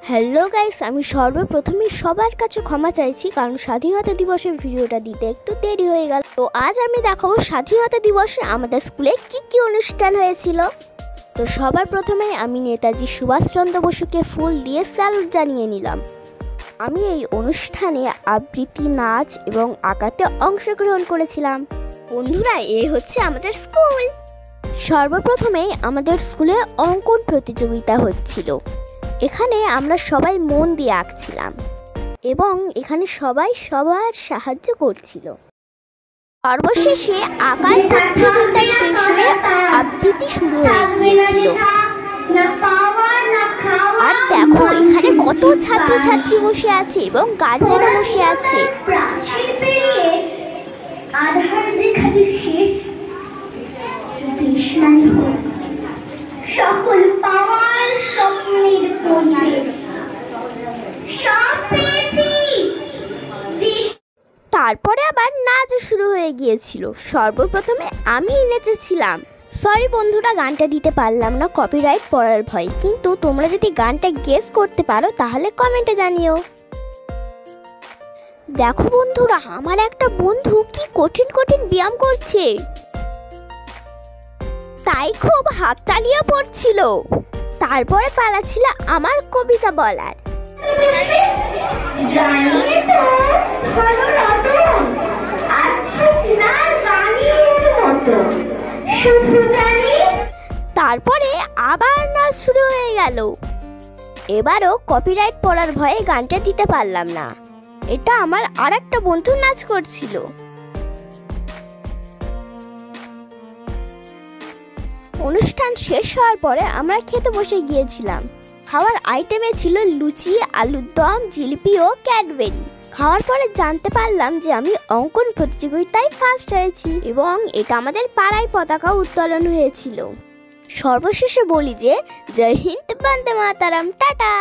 Hello guys, আমি সর্বপ্রথমে সবার কাছে ক্ষমা চাইছি কারণ স্বাধীনতা দিবসের ভিডিওটা দিতে একটু দেরি হয়ে গেল। তো আজ আমি দেখাবো স্বাধীনতা দিবসে আমাদের স্কুলে কি অনুষ্ঠান হয়েছিল। তো সবার প্রথমে আমি নেতাজি সুভাষচন্দ্র বসুকে ফুল দিয়ে স্যালুট জানিয়ে নিলাম। আমি এই অনুষ্ঠানে আবৃত্তি, নাচ এবং আঁকাতে অংশগ্রহণ করেছিলাম। বন্ধুরা, এই হচ্ছে আমাদের স্কুল। সর্বপ্রথমেই আমাদের স্কুলে অঙ্কন প্রতিযোগিতা হচ্ছিল। এখানে আমরা সবাই মন দিয়ে আঁকছিলাম এবং এখানে সবাই সবার সাহায্য করছিল। সর্বশেষে আঁকার প্রতিযোগিতা শেষ হয়ে আবৃত্তি শুরু হয়ে গিয়েছিল। আর দেখো, এখানে কত ছাত্রছাত্রী বসে আছে এবং গার্জেনও বসে আছে। সকল পাওয়ার স্বপ্নের পরিবেশ সব পেয়েছি। তারপরে আবার নাচ শুরু হয়ে গিয়েছিল। সর্বপ্রথমে আমি নেচেছিলাম। সরি বন্ধুরা, গানটা দিতে পারলাম না কপিরাইট পড়ার ভয়, কিন্তু তোমরা যদি গানটা গেস করতে পারো তাহলে কমেন্টে জানিও। দেখো বন্ধুরা, আমার একটা বন্ধু কি কঠিন কঠিন ব্যায়াম করছে, তাই খুব হাততালিও পড়ছিল। তারপরে পালা ছিল আমার কবিতা বলার। তারপরে আবার নাচ শুরু হয়ে গেল। এবারও কপিরাইট পড়ার ভয়ে গানটা দিতে পারলাম না। এটা আমার আর একটা বন্ধু নাচ করছিল। অনুষ্ঠান শেষ হওয়ার পরে আমরা খেতে বসে গিয়েছিলাম। খাওয়ার আইটেমে ছিল লুচি, আলুর দম, জিলিপি ও ক্যাডবেরি। খাওয়ার পরে জানতে পারলাম যে আমি অঙ্কন প্রতিযোগিতায় ফার্স্ট হয়েছি এবং এটা আমাদের পাড়ায় পতাকা উত্তোলন হয়েছিল। সর্বশেষে বলি যে জয় হিন্দ, বন্দে মাতারাম, টাটা।